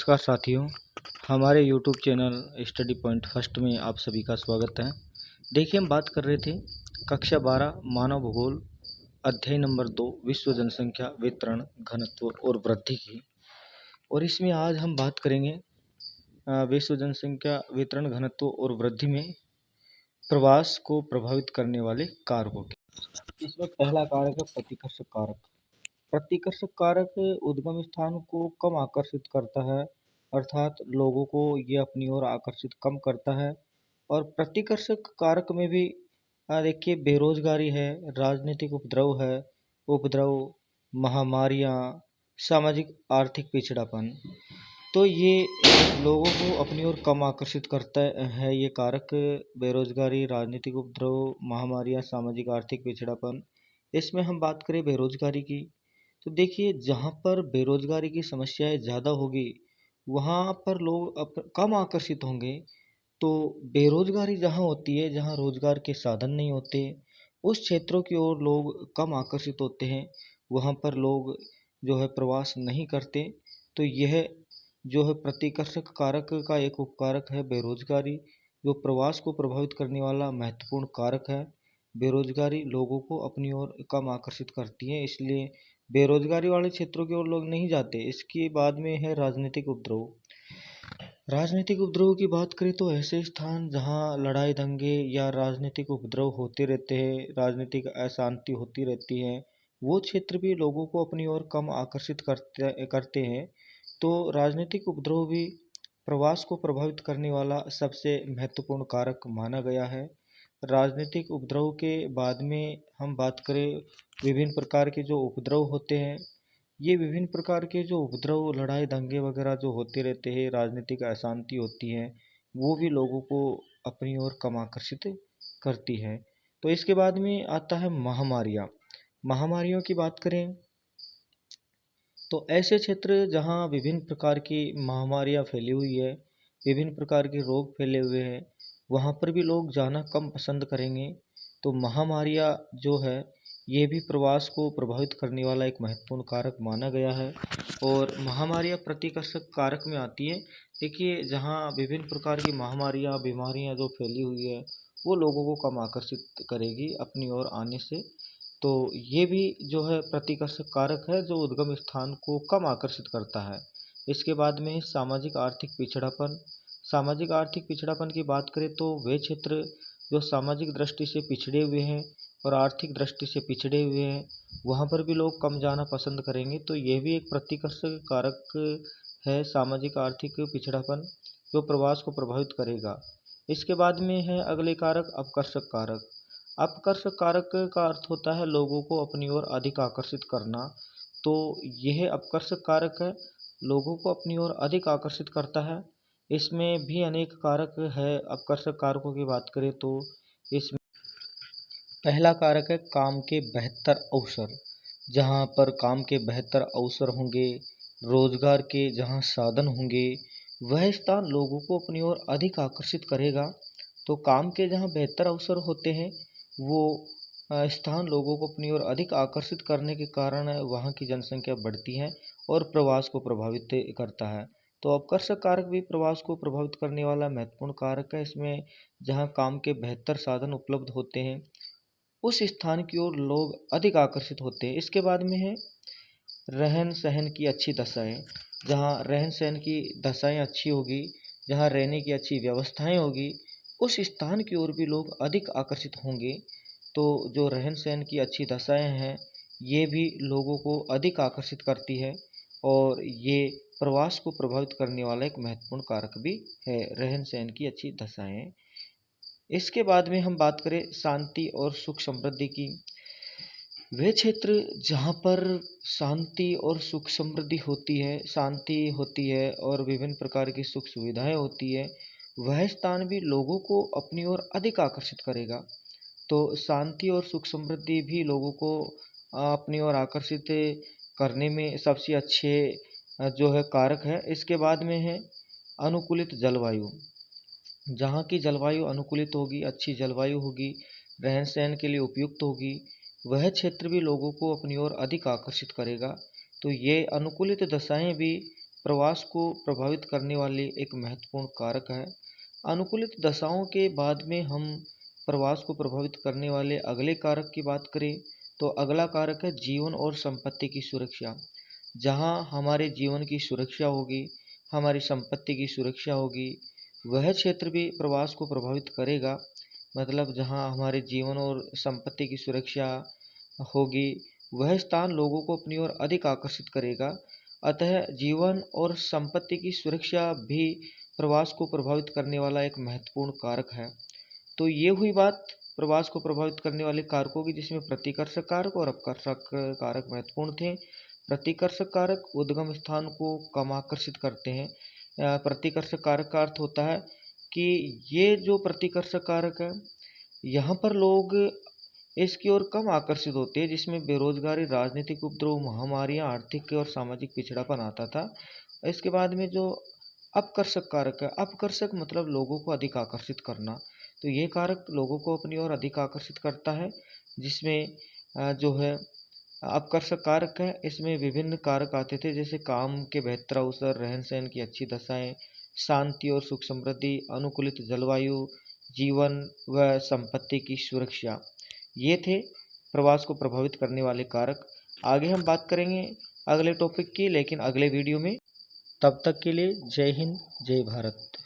नमस्कार साथियों, हमारे YouTube channel study point first में आप सभी का स्वागत है। देखिए, हम बात कर रहे थे कक्षा 12 मानव भूगोल अध्याय नंबर 2 विश्व जनसंख्या वितरण घनत्व और वृद्धि की। और इसमें आज हम बात करेंगे विश्व जनसंख्या वितरण घनत्व और वृद्धि में प्रवास को प्रभावित करने वाले कारकों की। इसमें पहला कारक है प्रतिकर्षक कारक। प्रतिकर्षक कारक उद्गम स्थान को कम आकर्षित करता है, अर्थात लोगों को ये अपनी ओर आकर्षित कम करता है। और प्रतिकर्षक कारक में भी देखिए, बेरोजगारी है, राजनीतिक उपद्रव, महामारियाँ, सामाजिक आर्थिक पिछड़ापन। तो ये लोगों को अपनी ओर कम आकर्षित करता है। ये कारक बेरोजगारी, राजनीतिक उपद्रव, महामारियाँ, सामाजिक आर्थिक पिछड़ापन। इसमें हम बात करें बेरोजगारी की, तो देखिए, जहाँ पर बेरोजगारी की समस्याएं ज़्यादा होगी वहाँ पर लोग कम आकर्षित होंगे। तो बेरोजगारी जहाँ होती है, जहाँ रोजगार के साधन नहीं होते, उस क्षेत्रों की ओर लोग कम आकर्षित होते हैं। वहाँ पर लोग जो है प्रवास नहीं करते। तो यह जो है प्रतिकर्षक कारक का एक उपकारक है बेरोजगारी, जो प्रवास को प्रभावित करने वाला महत्वपूर्ण कारक है। बेरोजगारी लोगों को अपनी ओर कम आकर्षित करती है, इसलिए बेरोजगारी वाले क्षेत्रों की ओर लोग नहीं जाते। इसके बाद में है राजनीतिक उपद्रव। राजनीतिक उपद्रव की बात करें तो ऐसे स्थान जहां लड़ाई दंगे या राजनीतिक उपद्रव होते रहते हैं, राजनीतिक अशांति होती रहती है, वो क्षेत्र भी लोगों को अपनी ओर कम आकर्षित करते हैं। तो राजनीतिक उपद्रव भी प्रवास को प्रभावित करने वाला सबसे महत्वपूर्ण कारक माना गया है। राजनीतिक उपद्रव के बाद में हम बात करें, विभिन्न प्रकार के जो उपद्रव होते हैं, ये विभिन्न प्रकार के जो उपद्रव, लड़ाई दंगे वगैरह जो होते रहते हैं, राजनीतिक अशांति होती है, वो भी लोगों को अपनी ओर कम आकर्षित करती है। तो इसके बाद में आता है महामारियाँ। महामारियों की बात करें तो ऐसे क्षेत्र जहाँ विभिन्न प्रकार की महामारियाँ फैली हुई है, विभिन्न प्रकार के रोग फैले हुए हैं, वहाँ पर भी लोग जाना कम पसंद करेंगे। तो महामारियाँ जो है, ये भी प्रवास को प्रभावित करने वाला एक महत्वपूर्ण कारक माना गया है। और महामारियाँ प्रतिकर्षक कारक में आती है। देखिए, जहाँ विभिन्न प्रकार की महामारियाँ, बीमारियाँ जो फैली हुई है, वो लोगों को कम आकर्षित करेगी अपनी ओर आने से। तो ये भी जो है प्रतिकर्षक कारक है, जो उद्गम स्थान को कम आकर्षित करता है। इसके बाद में सामाजिक आर्थिक पिछड़ापन। सामाजिक आर्थिक पिछड़ापन की बात करें तो वे क्षेत्र जो सामाजिक दृष्टि से पिछड़े हुए हैं और आर्थिक दृष्टि से पिछड़े हुए हैं, वहाँ पर भी लोग कम जाना पसंद करेंगे। तो ये भी एक प्रतिकर्षक कारक है, सामाजिक आर्थिक पिछड़ापन, जो प्रवास को प्रभावित करेगा। इसके बाद में है अगले कारक अपकर्षक कारक। अपकर्षक कारक का अर्थ होता है लोगों को अपनी ओर अधिक आकर्षित करना। तो यह अपकर्षक कारक है, लोगों को अपनी ओर अधिक आकर्षित करता है। इसमें भी अनेक कारक है। अपकर्षक कारकों की बात करें तो इसमें पहला कारक है काम के बेहतर अवसर। जहाँ पर काम के बेहतर अवसर होंगे, रोजगार के जहाँ साधन होंगे, वह स्थान लोगों को अपनी ओर अधिक आकर्षित करेगा। तो काम के जहाँ बेहतर अवसर होते हैं, वो स्थान लोगों को अपनी ओर अधिक आकर्षित करने के कारण वहाँ की जनसंख्या बढ़ती है और प्रवास को प्रभावित करता है। तो अपकर्षक कारक भी प्रवास को प्रभावित करने वाला महत्वपूर्ण कारक है। इसमें जहाँ काम के बेहतर साधन उपलब्ध होते हैं, उस स्थान की ओर लोग अधिक आकर्षित होते हैं। इसके बाद में है रहन सहन की अच्छी दशाएं। जहाँ रहन सहन की दशाएं अच्छी होगी, जहाँ रहने की अच्छी व्यवस्थाएं होगी, उस स्थान की ओर भी लोग अधिक आकर्षित होंगे। तो जो रहन सहन की अच्छी दशाएं हैं, ये भी लोगों को अधिक आकर्षित करती है और ये प्रवास को प्रभावित करने वाला एक महत्वपूर्ण कारक भी है, रहन सहन की अच्छी दशाएं। इसके बाद में हम बात करें शांति और सुख समृद्धि की। वे क्षेत्र जहाँ पर शांति और सुख समृद्धि होती है, शांति होती है और विभिन्न प्रकार की सुख सुविधाएं होती है, वह स्थान भी लोगों को अपनी ओर अधिक आकर्षित करेगा। तो शांति और सुख समृद्धि भी लोगों को अपनी ओर आकर्षित करने में सबसे अच्छे जो है कारक है। इसके बाद में है अनुकूलित जलवायु। जहाँ की जलवायु अनुकूलित होगी, अच्छी जलवायु होगी, रहन सहन के लिए उपयुक्त होगी, वह क्षेत्र भी लोगों को अपनी ओर अधिक आकर्षित करेगा। तो ये अनुकूलित दशाएं भी प्रवास को प्रभावित करने वाले एक महत्वपूर्ण कारक है। अनुकूलित दशाओं के बाद में हम प्रवास को प्रभावित करने वाले अगले कारक की बात करें तो अगला कारक है जीवन और संपत्ति की सुरक्षा। जहाँ हमारे जीवन की सुरक्षा होगी, हमारी संपत्ति की सुरक्षा होगी, वह क्षेत्र भी प्रवास को प्रभावित करेगा। मतलब जहाँ हमारे जीवन और संपत्ति की सुरक्षा होगी, वह स्थान लोगों को अपनी ओर अधिक आकर्षित करेगा। अतः जीवन और संपत्ति की सुरक्षा भी प्रवास को प्रभावित करने वाला एक महत्वपूर्ण कारक है। तो ये हुई बात प्रवास को प्रभावित करने वाले कारकों की, जिसमें प्रतिकर्षक कारक और अपकर्षक कारक महत्वपूर्ण थे। प्रतिकर्षक कारक उद्गम स्थान को कम आकर्षित करते हैं। प्रतिकर्षक कारक का अर्थ होता है कि ये जो प्रतिकर्षक कारक है, यहाँ पर लोग इसकी ओर कम आकर्षित होते हैं, जिसमें बेरोजगारी, राजनीतिक उपद्रव, महामारियाँ, आर्थिक और सामाजिक पिछड़ापन आता था। इसके बाद में जो अपकर्षक कारक है, अपकर्षक मतलब लोगों को अधिक आकर्षित करना। तो ये कारक लोगों को अपनी ओर अधिक आकर्षित करता है, जिसमें जो है अपकर्षक कारक है, इसमें विभिन्न कारक आते थे, जैसे काम के बेहतर अवसर, रहन सहन की अच्छी दशाएं, शांति और सुख समृद्धि, अनुकूलित जलवायु, जीवन व संपत्ति की सुरक्षा। ये थे प्रवास को प्रभावित करने वाले कारक। आगे हम बात करेंगे अगले टॉपिक की, लेकिन अगले वीडियो में। तब तक के लिए जय हिंद, जय भारत।